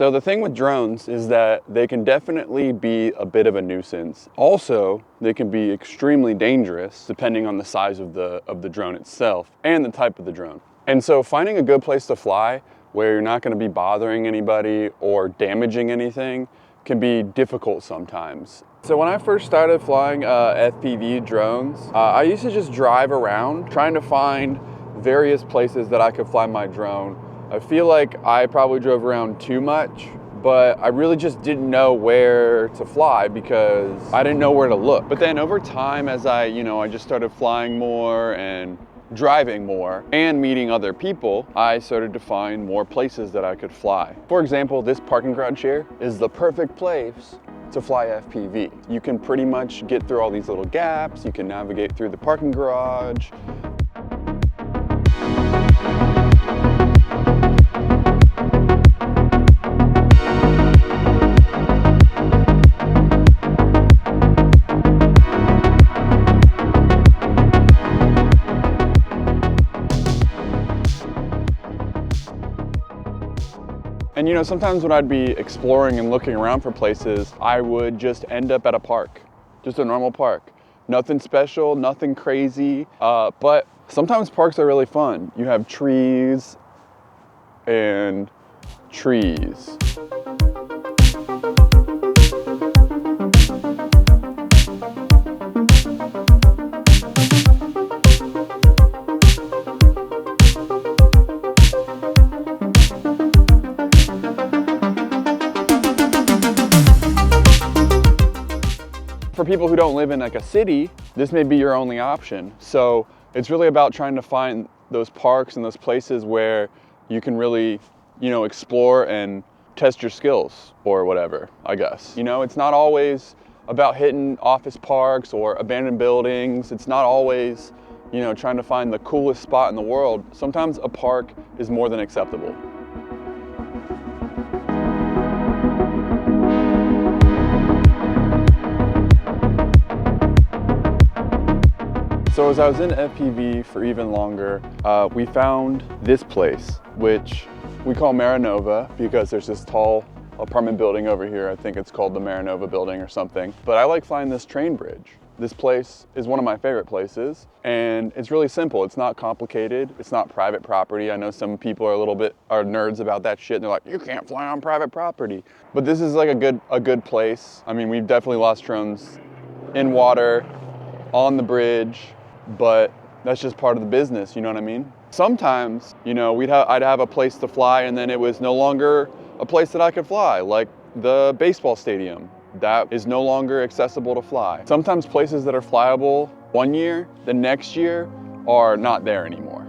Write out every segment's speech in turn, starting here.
So the thing with drones is that they can definitely be a bit of a nuisance. Also, they can be extremely dangerous depending on the size of the drone itself and the type of the drone. And so finding a good place to fly where you're not going to be bothering anybody or damaging anything can be difficult sometimes. So when I first started flying FPV drones, I used to just drive around trying to find various places that I could fly my drone. I feel like I probably drove around too much, but I really just didn't know where to fly because I didn't know where to look. But then over time, as I just started flying more and driving more and meeting other people, I started to find more places that I could fly. For example, this parking garage here is the perfect place to fly FPV. You can pretty much get through all these little gaps, you can navigate through the parking garage. And sometimes when I'd be exploring and looking around for places, I would just end up at a park, just a normal park. Nothing special, nothing crazy, but sometimes parks are really fun. You have trees and trees. For people who don't live in like a city, this may be your only option. So it's really about trying to find those parks and those places where you can really, explore and test your skills or whatever, I guess. It's not always about hitting office parks or abandoned buildings. It's not always, trying to find the coolest spot in the world. Sometimes a park is more than acceptable. So as I was in FPV for even longer, we found this place, which we call Marinova because there's this tall apartment building over here. I think it's called the Marinova building or something. But I like flying this train bridge. This place is one of my favorite places, and it's really simple. It's not complicated. It's not private property. I know some people are nerds about that shit, and they're like, you can't fly on private property. But this is like a good place. I mean, we've definitely lost drones in water, on the bridge, but that's just part of the business, you know what I mean? Sometimes, I'd have a place to fly and then it was no longer a place that I could fly, like the baseball stadium. That is no longer accessible to fly. Sometimes places that are flyable one year, the next year are not there anymore.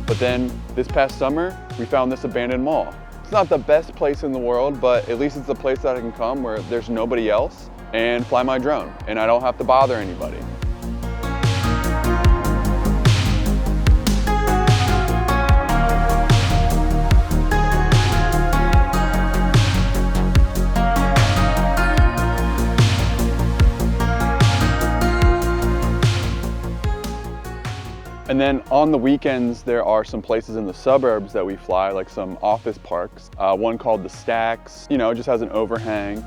But then this past summer, we found this abandoned mall. It's not the best place in the world, but at least it's a place that I can come where there's nobody else and fly my drone, and I don't have to bother anybody. And then on the weekends, there are some places in the suburbs that we fly, like some office parks. One called the Stacks, it just has an overhang.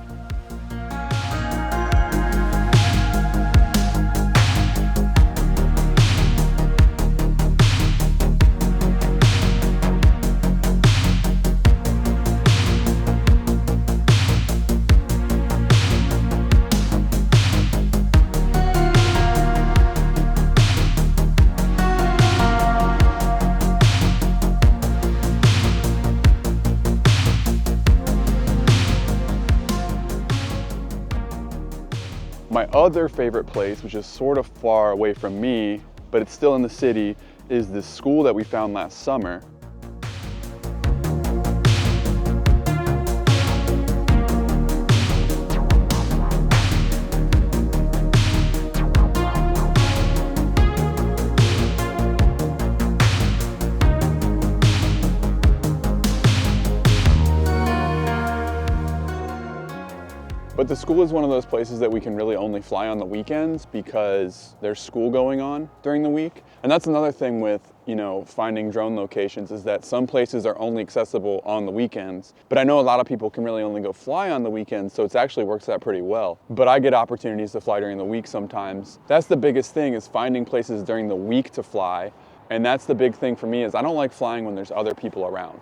My other favorite place, which is sort of far away from me, but it's still in the city, is this school that we found last summer. But the school is one of those places that we can really only fly on the weekends because there's school going on during the week. And that's another thing with, you know, finding drone locations, is that some places are only accessible on the weekends. But I know a lot of people can really only go fly on the weekends, so it actually works out pretty well. But I get opportunities to fly during the week sometimes. That's the biggest thing, is finding places during the week to fly. And that's the big thing for me, is I don't like flying when there's other people around.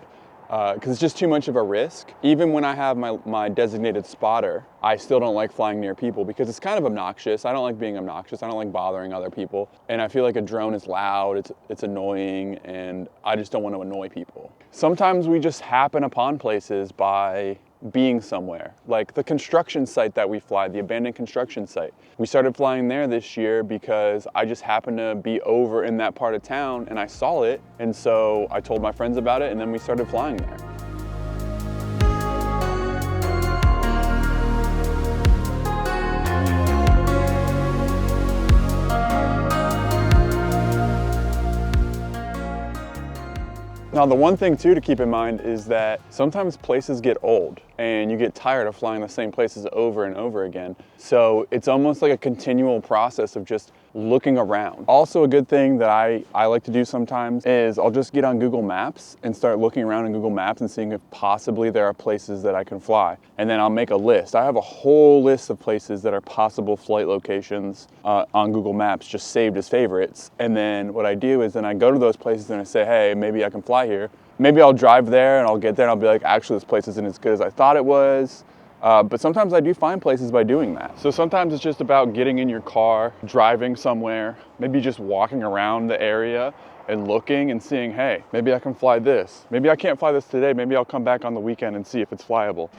Because it's just too much of a risk. Even when I have my designated spotter, I still don't like flying near people because it's kind of obnoxious. I don't like being obnoxious. I don't like bothering other people. And I feel like a drone is loud, it's annoying, and I just don't want to annoy people. Sometimes we just happen upon places by being somewhere. Like the construction site that we fly, the abandoned construction site. We started flying there this year because I just happened to be over in that part of town and I saw it. And so I told my friends about it and then we started flying there. Now, the one thing too to keep in mind is that sometimes places get old and you get tired of flying the same places over and over again. So it's almost like a continual process of just looking around. Also, a good thing that I like to do sometimes is I'll just get on Google Maps and start looking around in Google Maps and seeing if possibly there are places that I can fly. And then I'll make a list. I have a whole list of places that are possible flight locations on Google Maps just saved as favorites. And then what I do is then I go to those places and I say, hey, maybe I can fly here. Maybe I'll drive there and I'll get there and I'll be like, actually this place isn't as good as I thought it was. But sometimes I do find places by doing that. So sometimes it's just about getting in your car, driving somewhere, maybe just walking around the area and looking and seeing, hey, maybe I can fly this. Maybe I can't fly this today. Maybe I'll come back on the weekend and see if it's flyable.